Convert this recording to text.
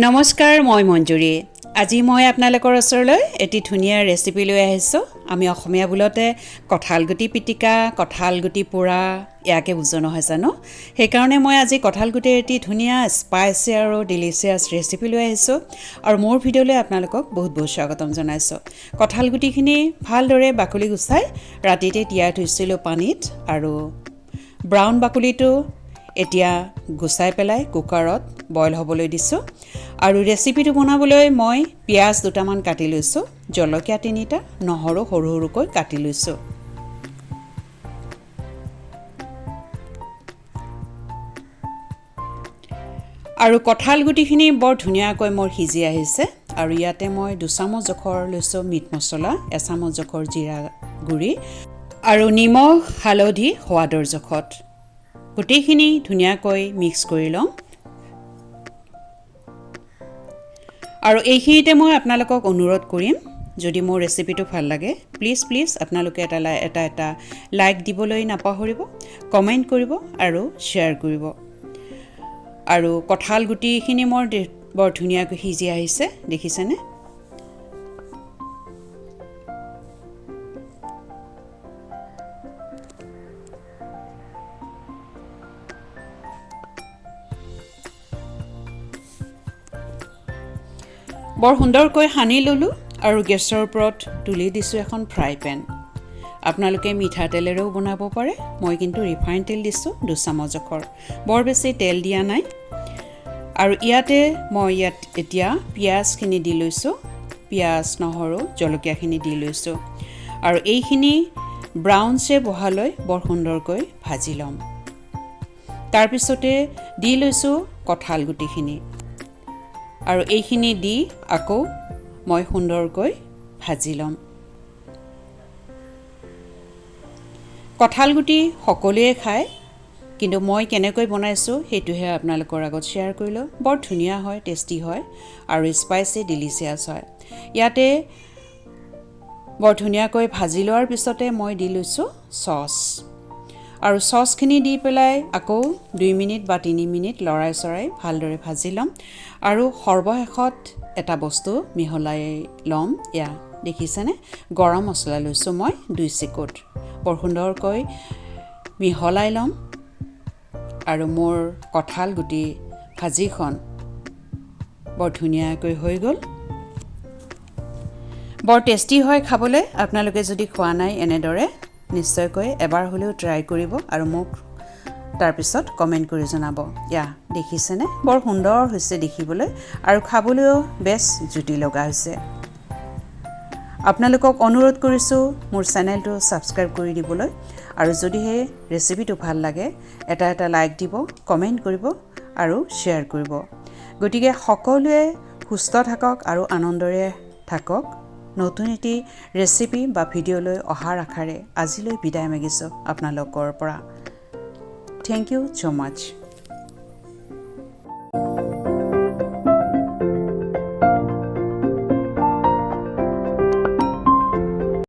নমস্কাৰ, মই মঞ্জুৰী। আজি মই আপোনালোকৰ ওচৰলৈ এটি ধুনীয়া ৰেচিপি লৈ আহিছোঁ। আমি অসমীয়া বোলতে কঁঠালগুটি পিটিকা, কঁঠালগুটি পোৰা ইয়াকে বুজোঁ নহয় জানো। সেইকাৰণে মই আজি কঁঠালগুটিৰ এটি ধুনীয়া স্পাইচি আৰু ডিলিচিয়াছ ৰেচিপি লৈ আহিছোঁ আৰু মোৰ ভিডিঅ'লৈ আপোনালোকক বহুত বহুত স্বাগতম জনাইছোঁ। কঁঠালগুটিখিনি ভালদৰে বাকলি গুচাই ৰাতিতে তিয়াই থৈছিলোঁ পানীত আৰু ব্ৰাউন বাকলিটো এতিয়া গুচাই পেলাই কুকাৰত বইল হ'বলৈ দিছোঁ। আৰু ৰেচিপিটো বনাবলৈ মই পিঁয়াজ দুটামান কাটি লৈছোঁ, জলকীয়া 3টা, নহৰু সৰু সৰুকৈ কাটি লৈছোঁ। আৰু কঁঠালগুটিখিনি বৰ ধুনীয়াকৈ মোৰ সিজি আহিছে আৰু ইয়াতে মই 2 চামুচ জোখৰ লৈছোঁ মিট মছলা, 1 চামুচ জোখৰ জিৰা গুড়ি আৰু নিমখ হালধি সোৱাদৰ জোখত গোটেইখিনি ধুনীয়াকৈ মিক্স কৰি ল'ম। আৰু এইখিনিতে মই আপোনালোকক অনুৰোধ কৰিম, যদি মোৰ ৰেচিপিটো ভাল লাগে প্লিজ আপোনালোকে এটা লাইক দিবলৈ নাপাহৰিব, কমেণ্ট কৰিব আৰু শ্বেয়াৰ কৰিব। আৰু কঁঠালগুটিখিনি মোৰ বৰ ধুনীয়াকৈ সিজি আহিছে, দেখিছেনে? বৰ সুন্দৰকৈ সানি ল'লোঁ আৰু গেছৰ ওপৰত তুলি দিছোঁ এখন ফ্ৰাই পেন। আপোনালোকে মিঠাতেলেৰেও বনাব পাৰে, মই কিন্তু ৰিফাইন তেল দিছোঁ 2 চামুচ জোখৰ, বৰ বেছি তেল দিয়া নাই। আৰু ইয়াতে মই এতিয়া পিঁয়াজখিনি দি লৈছোঁ, পিঁয়াজ নহৰু জলকীয়াখিনি দি লৈছোঁ আৰু এইখিনি ব্ৰাউন শ্বেপ হোৱালৈ বৰ সুন্দৰকৈ ভাজি ল'ম। তাৰপিছতে দি লৈছোঁ কঁঠালগুটিখিনি আৰু এইখিনি দি আকৌ মই সুন্দৰকৈ ভাজি ল'ম। কঁঠালগুটি সকলোৱে খায়, কিন্তু মই কেনেকৈ বনাইছোঁ সেইটোহে আপোনালোকৰ আগত শ্বেয়াৰ কৰিলোঁ। বৰ ধুনীয়া হয়, টেষ্টি হয় আৰু স্পাইচি ডিলিচিয়াছ হয়। ইয়াতে বৰ ধুনীয়াকৈ ভাজি লোৱাৰ পিছতে মই দি লৈছোঁ চচ আৰু চচখিনি দি পেলাই আকৌ 2 মিনিট বা 3 মিনিট লৰাই চৰাই ভালদৰে ভাজি ল'ম আৰু সৰ্বশেষত এটা বস্তু মিহলাই ল'ম। এয়া দেখিছেনে? গৰম মছলা লৈছোঁ মই 2 চিকুট, বৰ সুন্দৰকৈ মিহলাই ল'ম আৰু মোৰ কঁঠালগুটি ভাজিখন বৰ ধুনীয়াকৈ হৈ গ'ল। বৰ টেষ্টি হয় খাবলৈ। আপোনালোকে যদি খোৱা নাই এনেদৰে নিশ্চয়কৈ এবাৰ হ'লেও ট্ৰাই কৰিব আৰু মোক তাৰপিছত কমেণ্ট কৰি জনাব। ইয়া দেখিছেনে? বৰ সুন্দৰ হৈছে দেখিবলৈ আৰু খাবলৈও বেছ জুতি লগা হৈছে। আপোনালোকক অনুৰোধ কৰিছোঁ মোৰ চেনেলটো ছাবস্ক্ৰাইব কৰি দিবলৈ আৰু যদিহে ৰেচিপিটো ভাল লাগে এটা লাইক দিব, কমেণ্ট কৰিব আৰু শ্বেয়াৰ কৰিব। গতিকে সকলোৱে সুস্থ থাকক আৰু আনন্দৰে থাকক। নতুন এটি ৰেচিপি বা ভিডিঅ'লৈ অহাৰ আশাৰে আজিলৈ বিদায় মাগিছোঁ আপোনালোকৰ পৰা। Thank you so much.